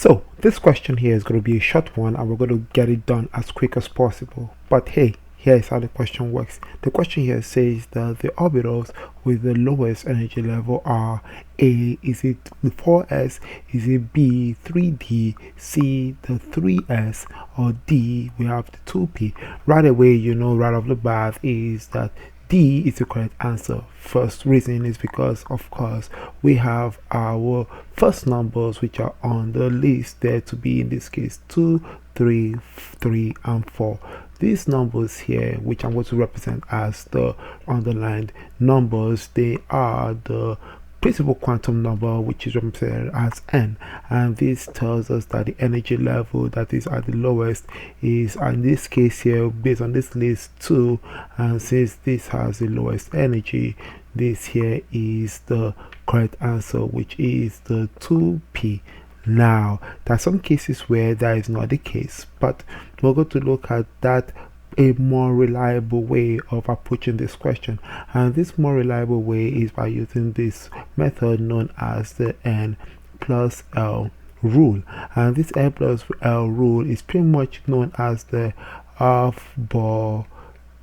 So this question here is going to be a short one, and we're going to get it done as quick as possible. But hey, here's how the question works. The question here says that the orbitals with the lowest energy level are A, is it the 4s, is it B, 3d, C, the 3s, or D, we have the 2p. Right away, you know, right off the bat is that D is the correct answer. First reason is because, of course, we have our first numbers which are on the list there to be, in this case, 2, 3, 3, and 4. These numbers here, which I'm going to represent as the underlined numbers, they are the principal quantum number, which is represented as n, and this tells us that the energy level that is at the lowest is, in this case here, based on this list, 2, and since this has the lowest energy, this here is the correct answer, which is the 2p. Now, there are some cases where that is not the case, but we're going to look at that a more reliable way of approaching this question, and this more reliable way is by using this method known as the n plus l rule. And this n plus l rule is pretty much known as the Aufbau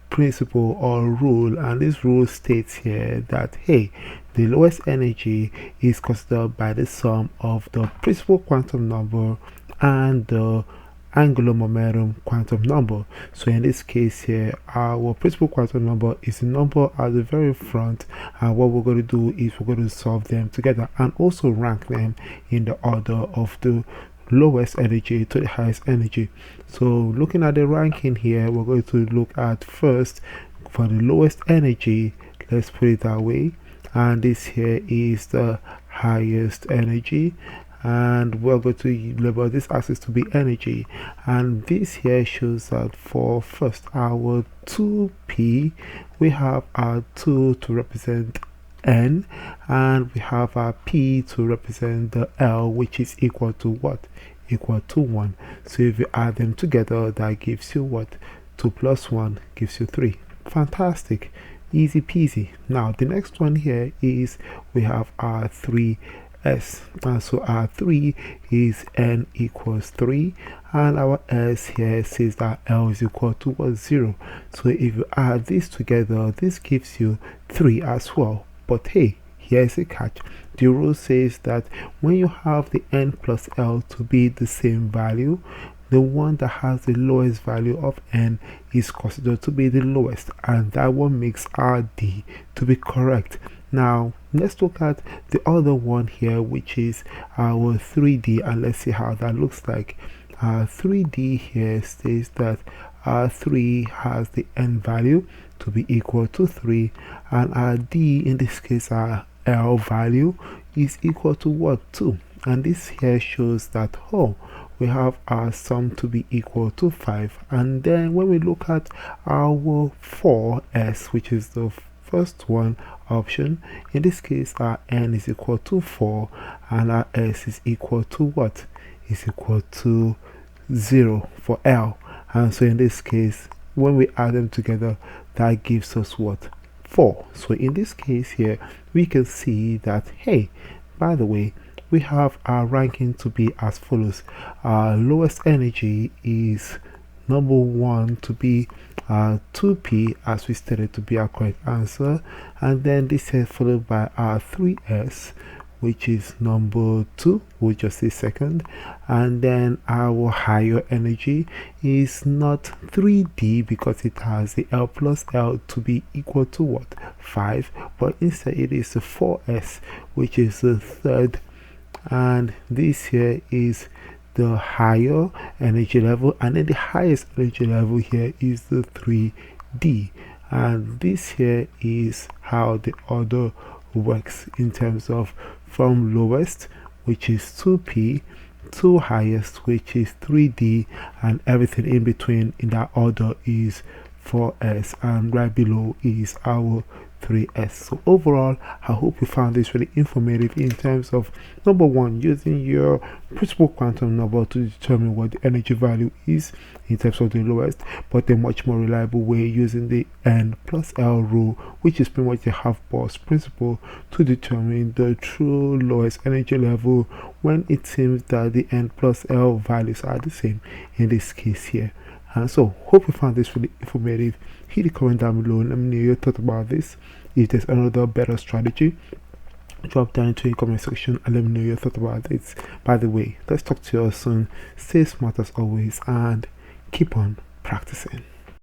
principle or rule, and this rule states here that, hey, the lowest energy is considered by the sum of the principal quantum number and the angular momentum quantum number. So in this case here, our principal quantum number is the number at the very front, and what we're going to do is we're going to solve them together and also rank them in the order of the lowest energy to the highest energy. So looking at the ranking here, we're going to look at first for the lowest energy, let's put it that way, and this here is the highest energy, and we're going to label this axis to be energy, and this here shows that for first our 2p, we have our 2 to represent n, and we have our p to represent the l, which is equal to what? Equal to 1. So if you add them together, that gives you what? 2 plus 1 gives you 3. Fantastic, easy peasy. Now the next one here is we have our 3s, and so our 3 is n equals 3, and our s here says that l is equal to what? 0. So if you add this together, this gives you 3 as well. But hey, here's a catch. The rule says that when you have the n plus l to be the same value, the one that has the lowest value of n is considered to be the lowest, and that one makes our D to be correct. Now let's look at the other one here, which is our 3D, and let's see how that looks like. 3D here states that 3 has the n value to be equal to 3, and our D, in this case our L value, is equal to what? 2. And this here shows that, oh, we have our sum to be equal to 5. And then when we look at our 4s, which is the first one option, in this case our n is equal to 4 and our s is equal to what? Is equal to 0 for L. And so in this case, when we add them together, that gives us what? 4. So in this case here, we can see that, hey, by the way, we have our ranking to be as follows. Our lowest energy is number 1 to be 2p, as we stated to be our correct answer, and then this is followed by our 3s, which is number 2, we'll just say second, and then our higher energy is not 3d because it has the l plus l to be equal to what? 5, but instead it is the 4s, which is the third, and this here is the higher energy level, and then the highest energy level here is the 3d, and this here is how the order works in terms of from lowest, which is 2p, to highest, which is 3d, and everything in between in that order is 4s, and right below is our 3s. So overall, I hope you found this really informative in terms of, number one, using your principal quantum number to determine what the energy value is in terms of the lowest, but a much more reliable way using the n plus l rule, which is pretty much the half-Bohr's principle, to determine the true lowest energy level when it seems that the n plus l values are the same in this case here. And so, hope you found this really informative. Hit the comment down below and let me know your thoughts about this. If there's another better strategy, drop down into the comment section and let me know your thoughts about it. By the way, let's talk to you soon. Stay smart as always and keep on practicing.